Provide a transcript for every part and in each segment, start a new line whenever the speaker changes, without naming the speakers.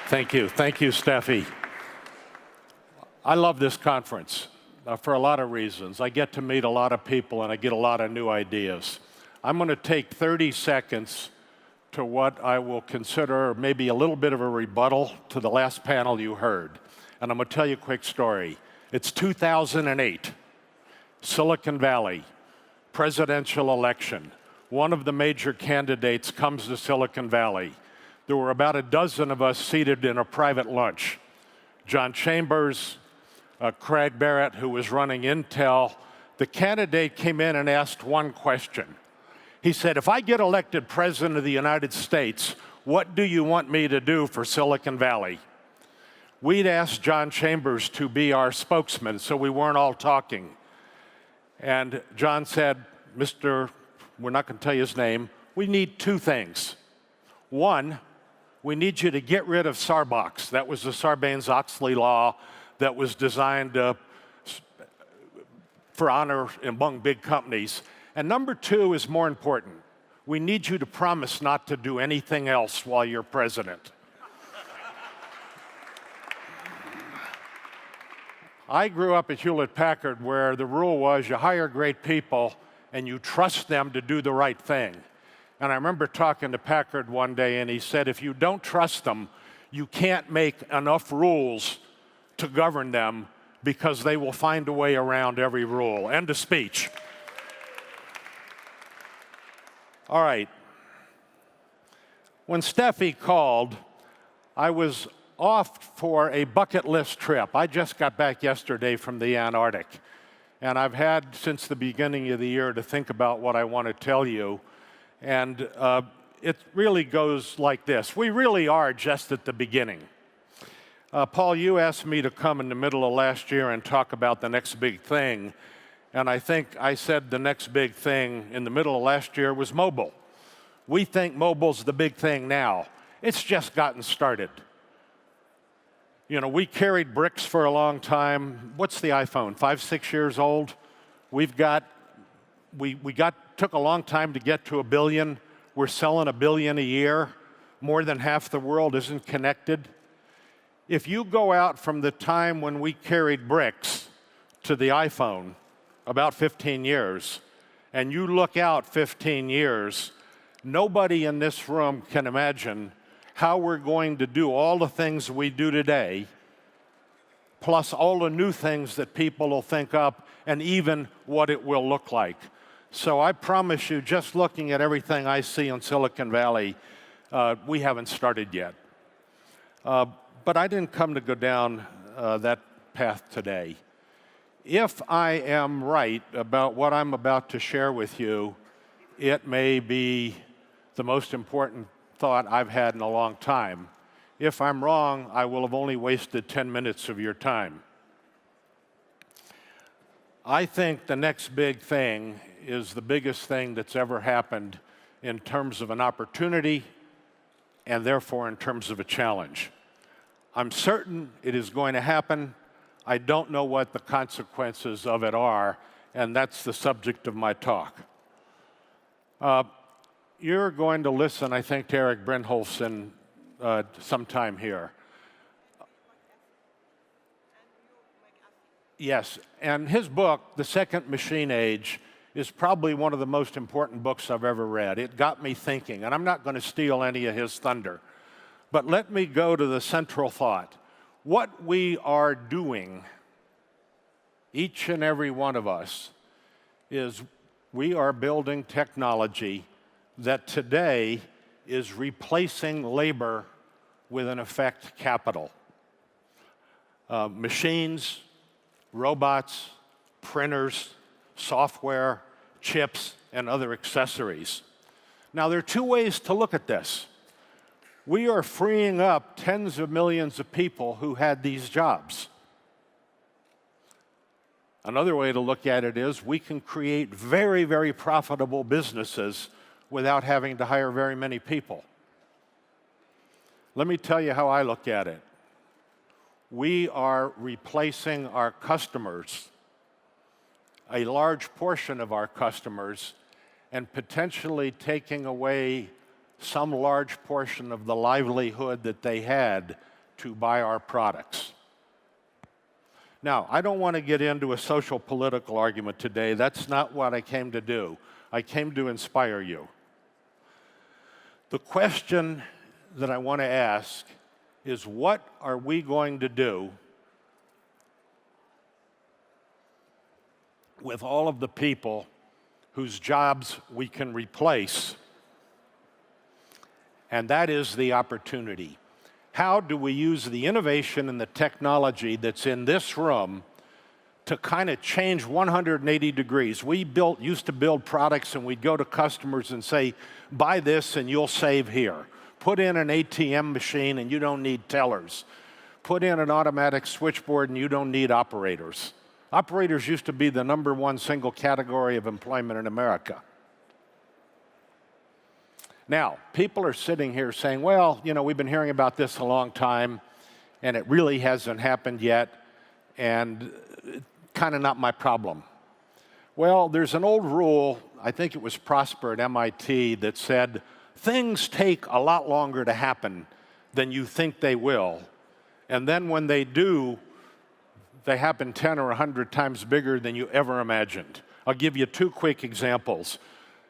Thank you. Thank you, Steffi. I love this conference for a lot of reasons. I get to meet a lot of people and I get a lot of new ideas. I'm going to take 30 seconds to what I will consider maybe a little bit of a rebuttal to the last panel you heard. And I'm going to tell you a quick story. It's 2008, Silicon Valley, presidential election. One of the major candidates comes to Silicon Valley. There were about a dozen of us seated in a private lunch. John Chambers, Craig Barrett, who was running Intel. The candidate came in and asked one question. He said, if I get elected president of the United States, what do you want me to do for Silicon Valley? We'd asked John Chambers to be our spokesman, so we weren't all talking. And John said, we're not going to tell you his name, we need two things. One, we need you to get rid of Sarbox. That was the Sarbanes-Oxley law that was designed for honor among big companies. And number two is more important. We need you to promise not to do anything else while you're president. I grew up at Hewlett-Packard where the rule was you hire great people and you trust them to do the right thing. And I remember talking to Packard one day, and he said, if you don't trust them, you can't make enough rules to govern them because they will find a way around every rule. End of speech. All right. When Steffi called, I was off for a bucket list trip. I just got back yesterday from the Antarctic, and I've had since the beginning of the year to think about what I want to tell you. And it really goes like this. We really are just at the beginning. Paul, you asked me to come in the middle of last year and talk about the next big thing. And I think I said the next big thing in the middle of last year was mobile. We think mobile's the big thing now. It's just gotten started. You know, we carried bricks for a long time. What's the iPhone, 5, 6 years old? Took a long time to get to 1 billion. We're selling 1 billion a year. More than half the world isn't connected. If you go out from the time when we carried bricks to the iPhone, about 15 years, and you look out 15 years, nobody in this room can imagine how we're going to do all the things we do today, plus all the new things that people will think up, and even what it will look like. So I promise you, just looking at everything I see in Silicon Valley, we haven't started yet. But I didn't come to go down that path today. If I am right about what I'm about to share with you, it may be the most important thought I've had in a long time. If I'm wrong, I will have only wasted 10 minutes of your time. I think the next big thing is the biggest thing that's ever happened in terms of an opportunity and therefore in terms of a challenge. I'm certain it is going to happen. I don't know what the consequences of it are, and that's the subject of my talk. You're going to listen, I think, to Eric Brynjolfsson sometime here. Yes, and his book, The Second Machine Age, is probably one of the most important books I've ever read. It got me thinking, and I'm not going to steal any of his thunder. But let me go to the central thought. What we are doing, each and every one of us, is we are building technology that today is replacing labor with, in effect, capital. Machines, robots, printers, software, chips, and other accessories. Now, there are two ways to look at this. We are freeing up tens of millions of people who had these jobs. Another way to look at it is we can create very, very profitable businesses without having to hire very many people. Let me tell you how I look at it. We are replacing our customers, a large portion of our customers, and potentially taking away some large portion of the livelihood that they had to buy our products. Now, I don't want to get into a social political argument today. That's not what I came to do. I came to inspire you. The question that I want to ask is, what are we going to do with all of the people whose jobs we can replace? And that is the opportunity. How do we use the innovation and the technology that's in this room to kind of change 180 degrees? We used to build products and we'd go to customers and say, buy this and you'll save here. Put in an ATM machine and you don't need tellers. Put in an automatic switchboard and you don't need operators. Operators used to be the #1 single category of employment in America. Now, people are sitting here saying, well, you know, we've been hearing about this a long time, and it really hasn't happened yet, and kind of not my problem. Well, there's an old rule, I think it was Prosper at MIT, that said, things take a lot longer to happen than you think they will, and then when they do, they happen 10 or 100 times bigger than you ever imagined. I'll give you 2 quick examples.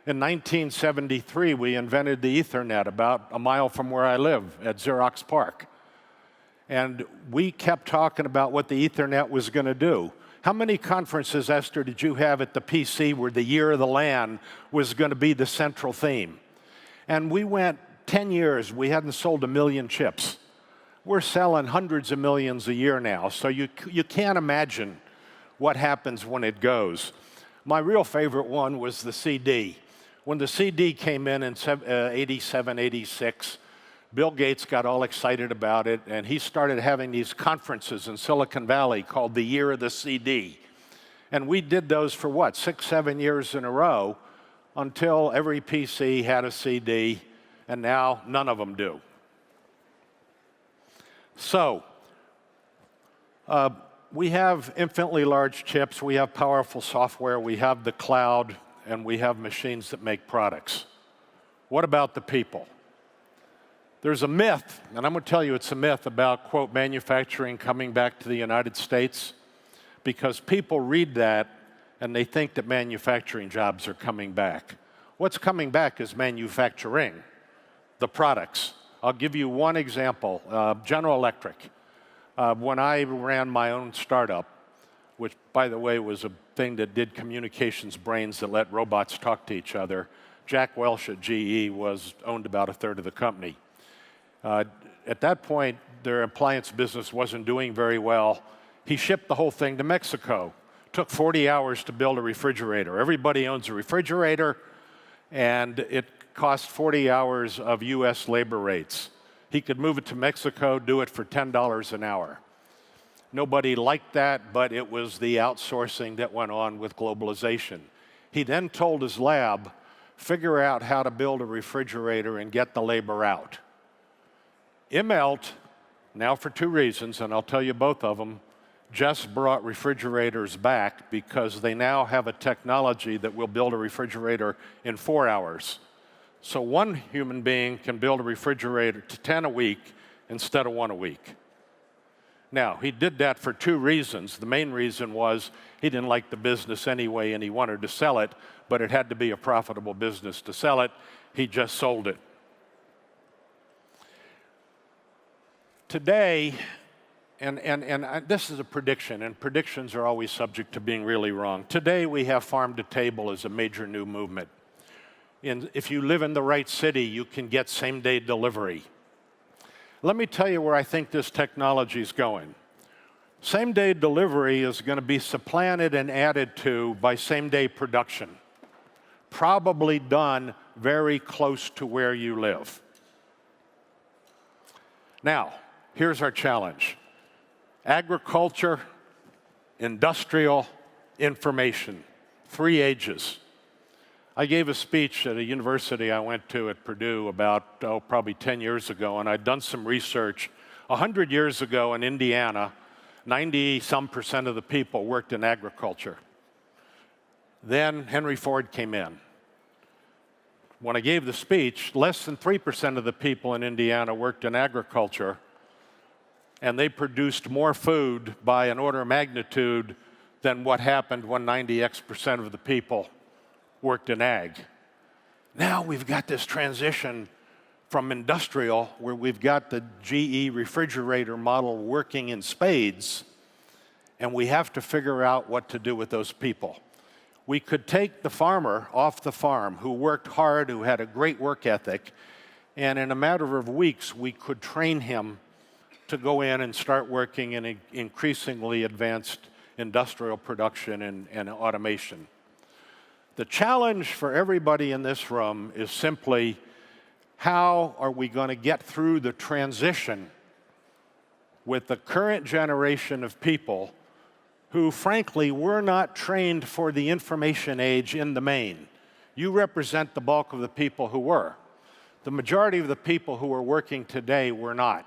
In 1973, we invented the Ethernet about a mile from where I live at Xerox PARC. And we kept talking about what the Ethernet was going to do. How many conferences, Esther, did you have at the PC where the year of the LAN was going to be the central theme? And we went 10 years, we hadn't sold 1 million chips. We're selling hundreds of millions a year now, so you can't imagine what happens when it goes. My real favorite one was the CD. When the CD came in 87, 86, Bill Gates got all excited about it, and he started having these conferences in Silicon Valley called the Year of the CD. And we did those for what, 6, 7 years in a row, until every PC had a CD, and now none of them do. So, we have infinitely large chips, we have powerful software, we have the cloud, and we have machines that make products. What about the people? There's a myth, and I'm going to tell you it's a myth about, quote, manufacturing coming back to the United States, because people read that and they think that manufacturing jobs are coming back. What's coming back is manufacturing, the products. I'll give you one example, General Electric. When I ran my own startup, which, by the way, was a thing that did communications brains that let robots talk to each other, Jack Welch at GE owned about 1/3 of the company. At that point, their appliance business wasn't doing very well. He shipped the whole thing to Mexico. Took 40 hours to build a refrigerator. Everybody owns a refrigerator, and it cost 40 hours of US labor rates. He could move it to Mexico, do it for $10 an hour. Nobody liked that, but it was the outsourcing that went on with globalization. He then told his lab, figure out how to build a refrigerator and get the labor out. Immelt, now for 2 reasons, and I'll tell you both of them, just brought refrigerators back because they now have a technology that will build a refrigerator in 4 hours. So one human being can build a refrigerator to 10 a week instead of 1 a week. Now, he did that for 2 reasons. The main reason was he didn't like the business anyway and he wanted to sell it, but it had to be a profitable business to sell it. He just sold it. Today, and this is a prediction, and predictions are always subject to being really wrong. Today, we have farm to table as a major new movement. If you live in the right city, you can get same-day delivery. Let me tell you where I think this technology is going. Same-day delivery is going to be supplanted and added to by same-day production, probably done very close to where you live. Now, here's our challenge. Agriculture, industrial, information, 3 ages. I gave a speech at a university I went to at Purdue about, probably 10 years ago, and I'd done some research. 100 years ago in Indiana, 90-some% of the people worked in agriculture. Then Henry Ford came in. When I gave the speech, less than 3% of the people in Indiana worked in agriculture. and they produced more food by an order of magnitude than what happened when 90% of the people worked in ag. Now we've got this transition from industrial, where we've got the GE refrigerator model working in spades, and we have to figure out what to do with those people. We could take the farmer off the farm who worked hard, who had a great work ethic, and in a matter of weeks, we could train him to go in and start working in increasingly advanced industrial production and automation. The challenge for everybody in this room is simply, how are we going to get through the transition with the current generation of people who, frankly, were not trained for the information age in the main? You represent the bulk of the people who were. The majority of the people who are working today were not.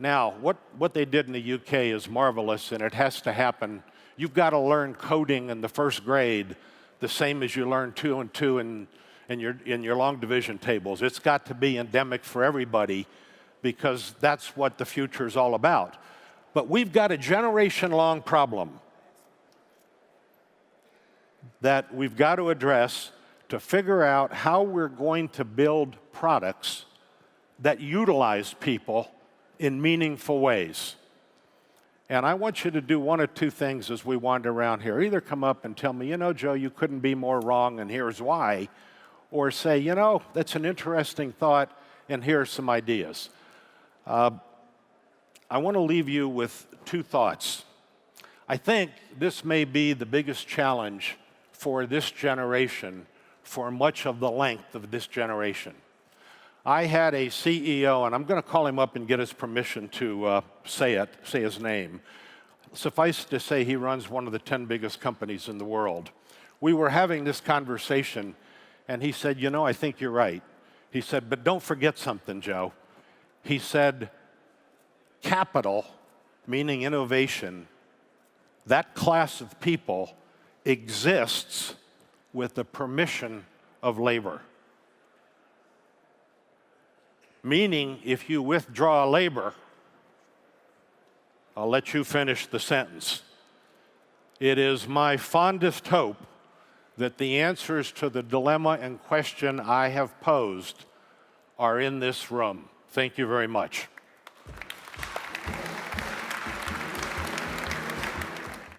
Now, what they did in the UK is marvelous, and it has to happen. You've got to learn coding in the first grade the same as you learn 2 and 2 in your long division tables. It's got to be endemic for everybody, because that's what the future is all about. But we've got a generation-long problem that we've got to address to figure out how we're going to build products that utilize people in meaningful ways. And I want you to do one of two things as we wander around here. Either come up and tell me, you know, Joe, you couldn't be more wrong, and here's why. Or say, you know, that's an interesting thought, and here are some ideas. I want to leave you with two thoughts. I think this may be the biggest challenge for this generation for much of the length of this generation. I had a CEO, and I'm going to call him up and get his permission to say his name. Suffice to say, he runs one of the 10 biggest companies in the world. We were having this conversation, and he said, you know, I think you're right. He said, but don't forget something, Joe. He said, capital, meaning innovation, that class of people exists with the permission of labor. Meaning, if you withdraw labor, I'll let you finish the sentence. It is my fondest hope that the answers to the dilemma and question I have posed are in this room. Thank you very much.